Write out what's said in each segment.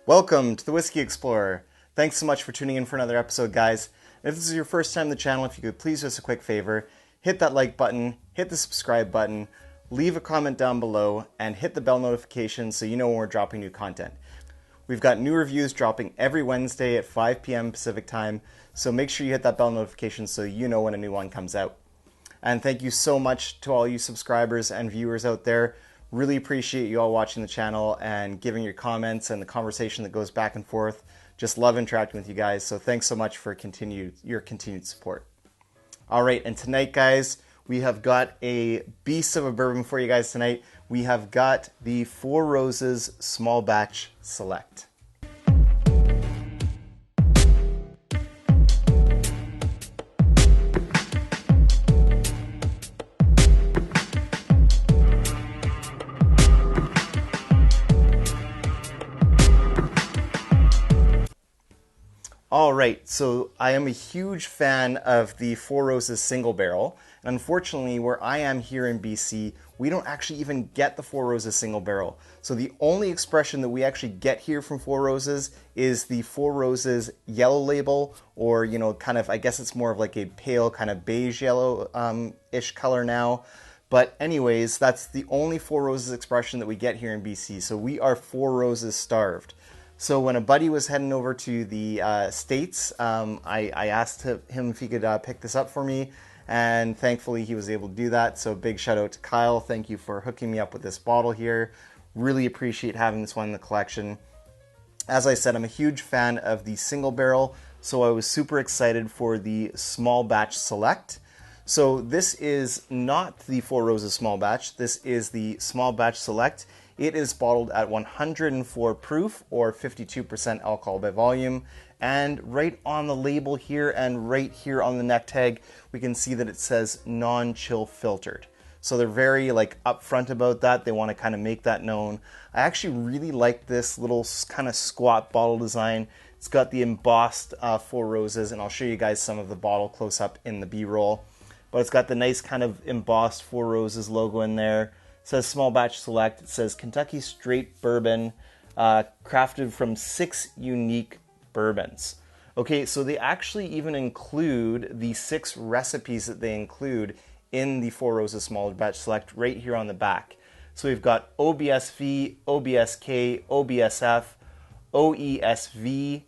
Welcome to the Whiskey Explorer. Thanks so much for tuning in for another episode, guys. If this is your first time on the channel, if you could please do us a quick favor, hit that like button, hit the subscribe button, leave a comment down below, and hit the bell notification so you know when we're dropping new content. We've got new reviews dropping every Wednesday at 5 p.m. Pacific time, so make sure you hit that bell notification so you know when a new one comes out. And thank you so much to all you subscribers and viewers out there. Really appreciate you all watching the channel and giving your comments and the conversation that goes back and forth. Just love interacting with you guys, so thanks so much for your continued support. All right, and tonight, guys, we have got a beast of a bourbon for you guys tonight. We have got the Four Roses Small Batch Select. All right, so I am a huge fan of the Four Roses single barrel. And unfortunately, where I am here in BC, we don't actually even get the Four Roses single barrel. So the only expression that we actually get here from Four Roses is the Four Roses yellow label, or, you know, kind of, I guess it's more of like a pale kind of beige yellow-ish color now. But anyways, that's the only Four Roses expression that we get here in BC. So we are Four Roses starved. So when a buddy was heading over to the States, I asked him if he could pick this up for me, and thankfully he was able to do that. So big shout out to Kyle. Thank you for hooking me up with this bottle here. Really appreciate having this one in the collection. As I said, I'm a huge fan of the single barrel, so I was super excited for the Small Batch Select. So this is not the Four Roses Small Batch. This is the Small Batch Select. It is bottled at 104 proof, or 52% alcohol by volume. And right on the label here and right here on the neck tag, we can see that it says non-chill filtered. So they're very upfront about that. They want to kind of make that known. I actually really like this little kind of squat bottle design. It's got the embossed Four Roses, and I'll show you guys some of the bottle close up in the B-roll. But it's got the nice kind of embossed Four Roses logo in there. It says Small Batch Select. It says Kentucky Straight Bourbon, crafted from 6 unique bourbons. Okay, so they actually even include the 6 recipes that they include in the Four Roses Small Batch Select right here on the back. So we've got OBSV, OBSK, OBSF, OESV,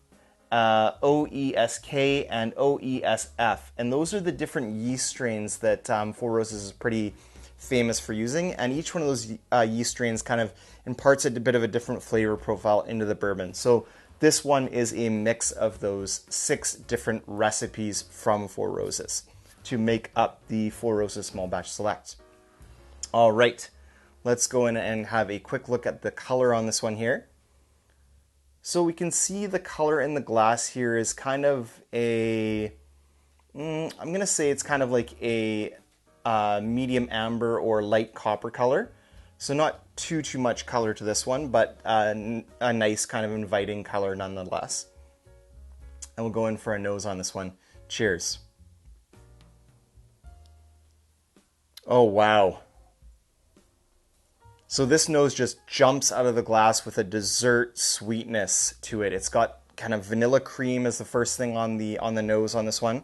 OESK, and OESF. And those are the different yeast strains that Four Roses is pretty famous for using, and each one of those yeast strains kind of imparts a bit of a different flavor profile into the bourbon. So this one is a mix of those 6 different recipes from Four Roses to make up the Four Roses Small Batch Select. All right, let's go in and have a quick look at the color on this one here. So we can see the color in the glass here is kind of a, I'm going to say it's kind of like a medium amber or light copper color. So not too much color to this one, but a nice kind of inviting color nonetheless. And we'll go in for a nose on this one. Cheers. Oh, wow. So this nose just jumps out of the glass with a dessert sweetness to it. It's got kind of vanilla cream as the first thing on the nose on this one.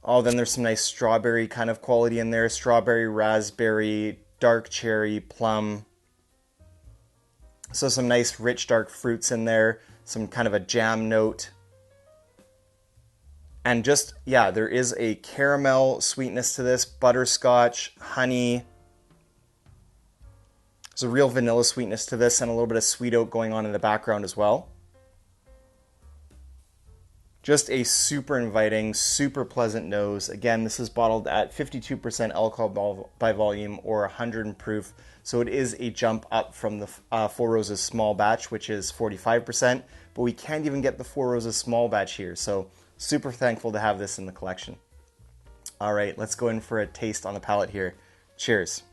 Oh, then there's some nice strawberry kind of quality in there. Strawberry, raspberry, dark cherry, plum. So some nice rich dark fruits in there. Some kind of a jam note. And just, yeah, there is a caramel sweetness to this. Butterscotch, honey. There's a real vanilla sweetness to this and a little bit of sweet oak going on in the background as well. Just a super inviting, super pleasant nose. Again, this is bottled at 52% alcohol by volume, or 100 proof. So it is a jump up from the Four Roses Small Batch, which is 45%. But we can't even get the Four Roses Small Batch here. So super thankful to have this in the collection. All right, let's go in for a taste on the palate here. Cheers.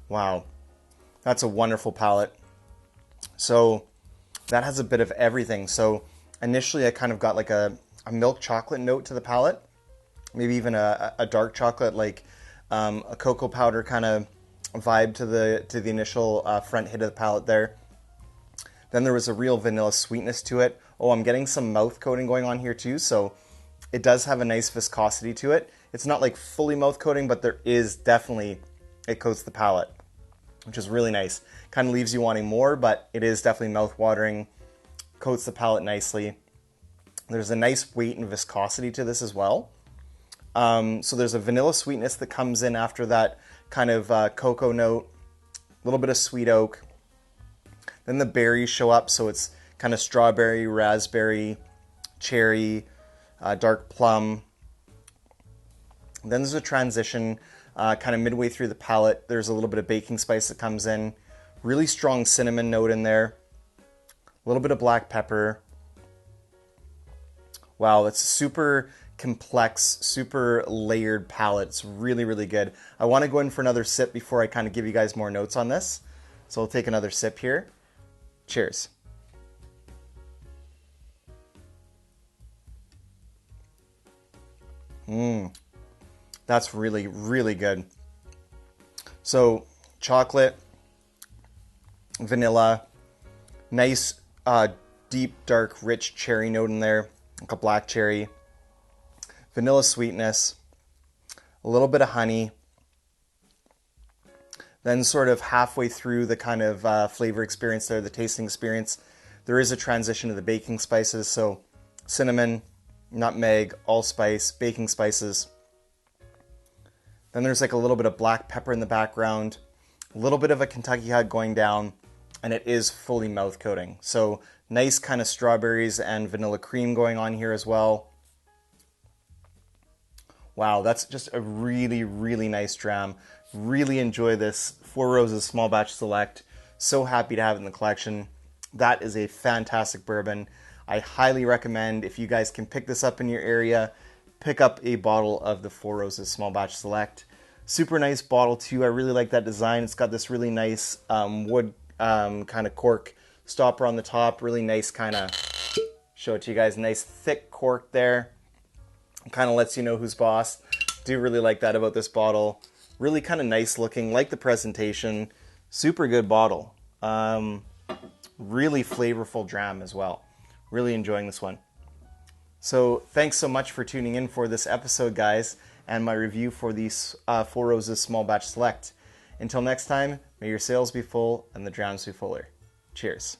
Wow, that's a wonderful palate. So that has a bit of everything. So initially I kind of got like a a milk chocolate note to the palate. Maybe even a dark chocolate, like a cocoa powder kind of vibe to the initial front hit of the palate there. Then there was a real vanilla sweetness to it. Oh, I'm getting some mouth coating going on here too, so it does have a nice viscosity to it. It's not like fully mouth coating, but there is definitely, it coats the palate, which is really nice. Kind of leaves you wanting more, but it is definitely mouth watering, coats the palate nicely. There's a nice weight and viscosity to this as well. So there's a vanilla sweetness that comes in after that kind of cocoa note, a little bit of sweet oak. Then the berries show up, so it's kind of strawberry, raspberry, cherry, dark plum. Then there's a transition kind of midway through the palate. There's a little bit of baking spice that comes in. Really strong cinnamon note in there. A little bit of black pepper. Wow, that's super complex, super layered palate. It's really, really good. I want to go in for another sip before I kind of give you guys more notes on this. So I'll take another sip here. Cheers. That's really, really good. So chocolate, vanilla, nice, deep, dark, rich cherry note in there, like a black cherry, vanilla sweetness, a little bit of honey. Then sort of halfway through the kind of flavor experience there, the tasting experience, there is a transition to the baking spices. So cinnamon, nutmeg, allspice, baking spices. Then there's like a little bit of black pepper in the background, a little bit of a Kentucky Hug going down, and it is fully mouth coating. So nice kind of strawberries and vanilla cream going on here as well. Wow, that's just a really, really nice dram. Really enjoy this Four Roses Small Batch Select. So happy to have it in the collection. That is a fantastic bourbon. I highly recommend, if you guys can pick this up in your area, pick up a bottle of the Four Roses Small Batch Select. Super nice bottle too. I really like that design. It's got this really nice wood kind of cork stopper on the top. Really nice kind of, show it to you guys, nice thick cork there. Kind of lets you know who's boss. Do really like that about this bottle. Really kind of nice looking, like the presentation. Super good bottle. Really flavorful dram as well. Really enjoying this one. So thanks so much for tuning in for this episode, guys, and my review for these Four Roses Small Batch Select. Until next time, may your sales be full and the drams be fuller. Cheers.